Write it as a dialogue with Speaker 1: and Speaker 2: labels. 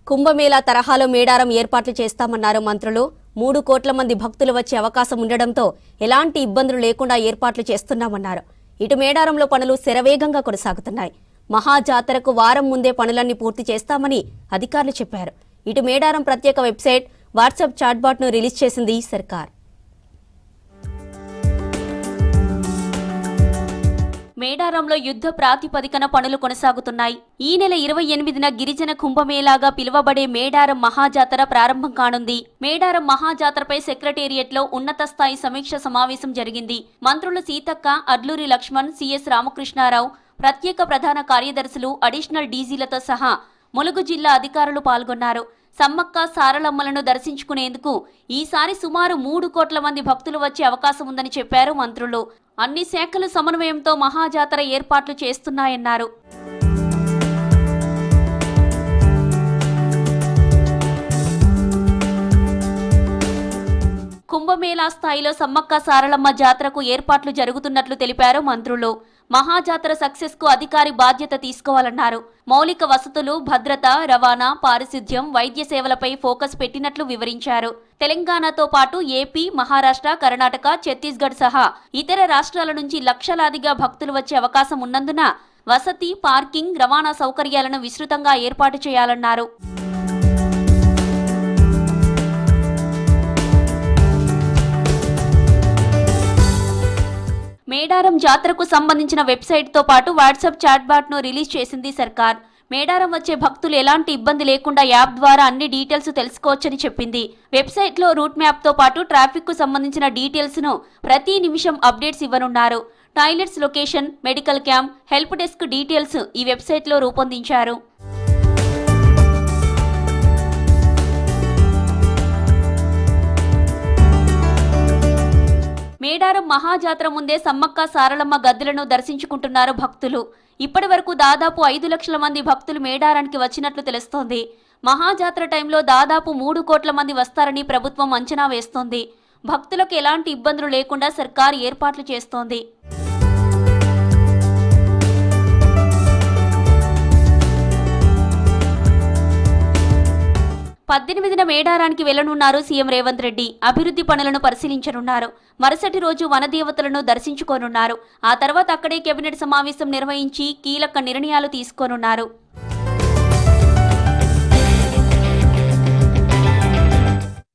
Speaker 1: కుంభమేళా తరహాలో మేడారం ఏర్పాట్లు చేస్తామన్నారు మంత్రులు. 3 కోట్ల మంది భక్తులు వచ్చే అవకాశం ఉండడంతో ఎలాంటి ఇబ్బందులు లేకుండా ఏర్పాట్లు చేస్తున్నామన్నారు. ఇటు మేడారంలో పనులు శరవేగంగా కొనసాగుతున్నాయి. మహాజాతరకు వారం ముందే పనులన్నీ పూర్తి చేస్తామని అధికారులు చెప్పారు. ఇటు మేడారం ప్రత్యేక వెబ్సైట్, వాట్సాప్ చాట్బాట్ను రిలీజ్ చేసింది సర్కార్. మేడారంలో యుద్ధ ప్రాతిపదికన పనులు కొనసాగుతున్నాయి. ఈ నెల 28న గిరిజన కుంభమేళాగా పిలువబడే మేడారం మహాజాతర ప్రారంభం కానుంది. మేడారం మహాజాతరపై సెక్రటేరియట్లో ఉన్నత స్థాయి సమీక్ష సమావేశం జరిగింది. మంత్రులు సీతక్క, అడ్లూరి లక్ష్మణ్, సిఎస్ రామకృష్ణారావు, ప్రత్యేక ప్రధాన కార్యదర్శులు, అడిషనల్ డీజీలతో సహా ములుగు జిల్లా అధికారులు పాల్గొన్నారు. సమ్మక్క సారలమ్మలను దర్శించుకునేందుకు ఈసారి సుమారు 3 కోట్ల మంది భక్తులు వచ్చే అవకాశం ఉందని చెప్పారు మంత్రులు. అన్ని శాఖల సమన్వయంతో మహాజాతర ఏర్పాట్లు చేస్తున్నాయన్నారు. కుంభమేళా స్థాయిలో సమ్మక్క సారలమ్మ జాతరకు ఏర్పాట్లు జరుగుతున్నట్లు తెలిపారు మంత్రులు. మహాజాతర సక్సెస్ కు అధికారి బాధ్యత తీసుకోవాలన్నారు. మౌలిక వసతులు, భద్రత, రవాణా, పారిశుధ్యం, వైద్య సేవలపై ఫోకస్ పెట్టినట్లు వివరించారు. తెలంగాణతో పాటు ఏపీ, మహారాష్ట్ర, కర్ణాటక, ఛత్తీస్గఢ్ సహా ఇతర రాష్ట్రాల నుంచి లక్షలాదిగా భక్తులు వచ్చే అవకాశం ఉన్నందున వసతి, పార్కింగ్, రవాణా సౌకర్యాలను విస్తృతంగా ఏర్పాటు చేయాలన్నారు. మేడారం జాతరకు సంబంధించిన వెబ్సైట్తో పాటు వాట్సాప్ చాట్బాట్ను రిలీజ్ చేసింది సర్కార్. మేడారం వచ్చే భక్తులు ఎలాంటి ఇబ్బంది లేకుండా యాప్ ద్వారా అన్ని డీటెయిల్స్ తెలుసుకోవచ్చని చెప్పింది. వెబ్సైట్లో రూట్ మ్యాప్తో పాటు ట్రాఫిక్కు సంబంధించిన డీటెయిల్స్ను ప్రతి నిమిషం అప్డేట్స్ ఇవ్వనున్నారు. Toilets location, medical camp, help desk details ఈ వెబ్సైట్లో రూపొందించారు. మేడారం మహాజాతర ముందే సమ్మక్క సారలమ్మ గద్దెలను దర్శించుకుంటున్నారు భక్తులు. ఇప్పటి వరకు దాదాపు 5 లక్షల మంది భక్తులు మేడారానికి వచ్చినట్లు తెలుస్తోంది. మహాజాతర టైంలో దాదాపు 3 కోట్ల మంది వస్తారని ప్రభుత్వం అంచనా వేస్తోంది. భక్తులకు ఎలాంటి ఇబ్బందులు లేకుండా సర్కారు ఏర్పాట్లు చేస్తోంది. 18న మేడారానికి వెళ్లనున్నారు సీఎం రేవంత్ రెడ్డి. అభివృద్ధి పనులను పరిశీలించనున్నారు. మరుసటి రోజు వనదేవతలను దర్శించుకోనున్నారు. ఆ తర్వాత అక్కడే కేబినెట్ సమావేశం నిర్వహించి కీలక నిర్ణయాలు తీసుకోనున్నారు.